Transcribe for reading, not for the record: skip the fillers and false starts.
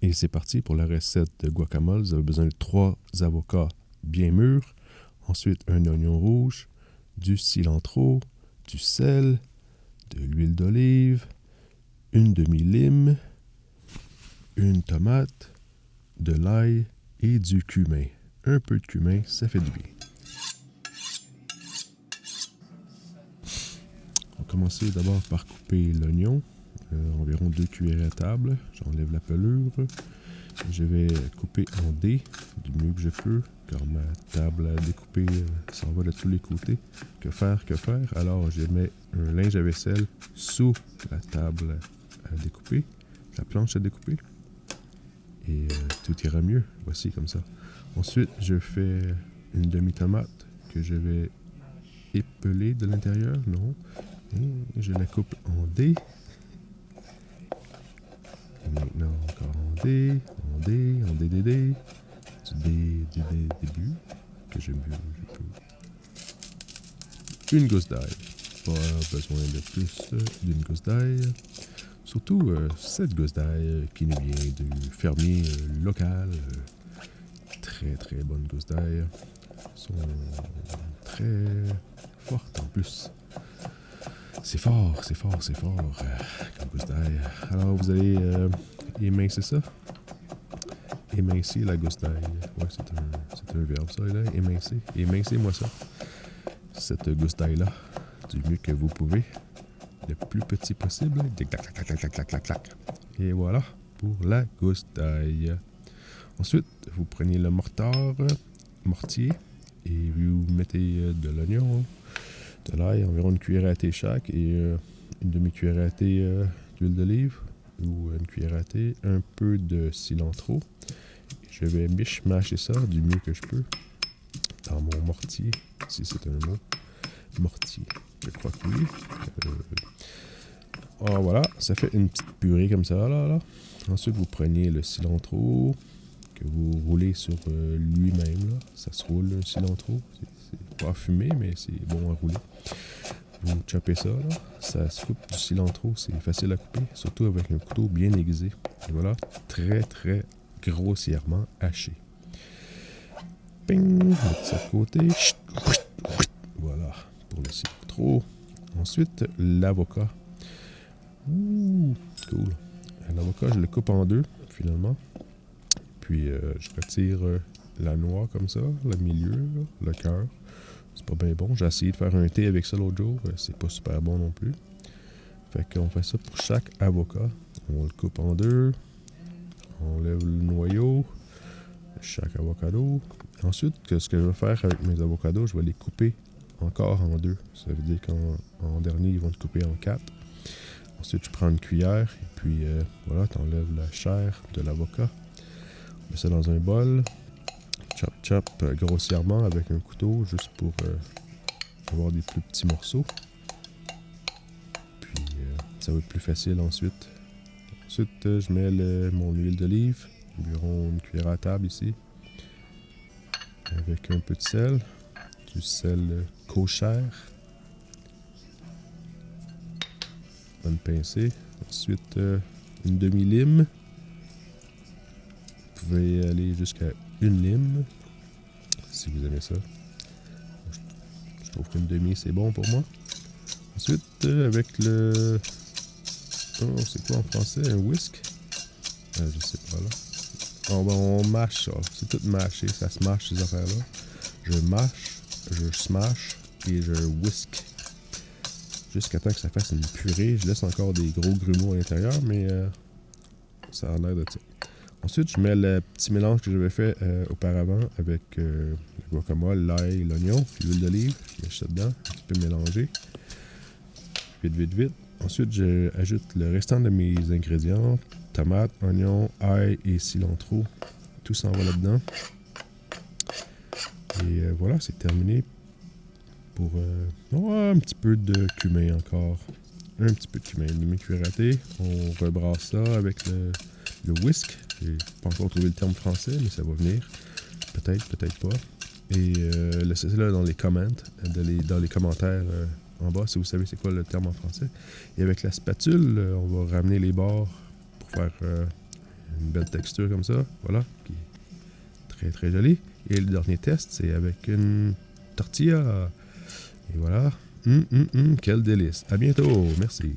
Et c'est parti pour la recette de guacamole. Vous avez besoin de 3 avocats bien mûrs, ensuite un oignon rouge, du cilantro, du sel, de l'huile d'olive, une demi-lime, une tomate, de l'ail et du cumin. Un peu de cumin, ça fait du bien. On va commencer d'abord par couper l'oignon, environ 2 cuillères à table. J'enlève la pelure. Je vais couper en dés du mieux que je peux, car ma table à découper s'en va de tous les côtés. Que faire? Alors je mets un linge à vaisselle sous la table à découper, la planche à découper, et tout ira mieux. Voici comme ça. Ensuite, je fais une demi-tomate que je vais épeler de l'intérieur, non. Et je la coupe en dés. Et maintenant, encore en dés. Du début, que je peux. Une gousse d'ail. Pas besoin de plus d'une gousse d'ail. Surtout cette gousse d'ail qui nous vient du fermier local. Très très bonne gousse d'ail. Sont très fortes en plus. C'est fort comme gousse d'ail. Alors vous allez émincer ça. Émincer la gousse d'ail. Ouais, c'est un verbe ça, là. Émincer. Émincez-moi ça. Cette gousse d'ail-là, du mieux que vous pouvez. Le plus petit possible. Clac. Et voilà pour la gousse d'ail. Ensuite, vous prenez le mortier, et vous mettez de l'oignon, de l'ail, environ une cuillère à thé chaque, et une demi-cuillère à thé d'huile d'olive, ou une cuillère à thé, un peu de cilantro. Je vais mâcher ça du mieux que je peux dans mon mortier, si c'est un mot. Mortier, je crois que oui. Voilà, ça fait une petite purée comme ça, là. Ensuite, vous prenez le cilantro que vous roulez sur lui-même, là. Ça se roule, le cilantro. C'est pas fumé, mais c'est bon à rouler. Vous choppez ça, là. Ça se coupe du cilantro, c'est facile à couper, surtout avec un couteau bien aiguisé. Et voilà, très, très grossièrement haché. Ping! De ça de côté. Voilà, pour le cilantro. Ensuite, l'avocat. Ouh, cool. L'avocat, je le coupe en deux, finalement. Puis, je retire la noix comme ça, le milieu, là, le cœur. C'est pas bien bon. J'ai essayé de faire un thé avec ça l'autre jour. C'est pas super bon non plus. Fait qu'on fait ça pour chaque avocat. On le coupe en deux. On lève le noyau. Chaque avocado. Ensuite, ce que je vais faire avec mes avocados, je vais les couper encore en deux. Ça veut dire qu'en dernier, ils vont te couper en 4. Ensuite, je prends une cuillère et puis voilà, tu enlèves la chair de l'avocat. On met ça dans un bol. Chop grossièrement avec un couteau, juste pour avoir des plus petits morceaux. Puis ça va être plus facile ensuite. Ensuite, je mets mon huile d'olive, environ une cuillère à table ici, avec un peu de sel, du sel kosher. Bonne pincée. Ensuite, une demi-lime. Vous pouvez aller jusqu'à une lime, si vous aimez ça. Je trouve qu'une demi, c'est bon pour moi. Ensuite, avec le... Oh, c'est quoi en français? Un whisk? Je sais pas, là. On mâche ça. C'est tout mâché. Ça se mâche, ces affaires-là. Je mâche, je smash et je whisk. Jusqu'à temps que ça fasse une purée. Je laisse encore des gros grumeaux à l'intérieur, mais ça a l'air de ça. Ensuite, je mets le petit mélange que j'avais fait auparavant avec le guacamole, l'ail, l'oignon, puis l'huile d'olive. Je mets ça dedans, un petit peu mélangé. Vite. Ensuite, j'ajoute le restant de mes ingrédients. Tomates, oignons, ail et cilantro. Tout s'en va là-dedans. Et voilà, c'est terminé. Pour un petit peu de cumin encore. Un petit peu de cumin, une demi-cuillère à thé. On rebrasse ça avec le whisk. J'ai pas encore trouvé le terme français, mais ça va venir. Peut-être pas. Et laissez-le dans les dans les commentaires en bas si vous savez c'est quoi le terme en français. Et avec la spatule, on va ramener les bords pour faire une belle texture comme ça. Voilà. Qui est très très joli. Et le dernier test, c'est avec une tortilla. Et voilà. Quel délice. À bientôt. Merci.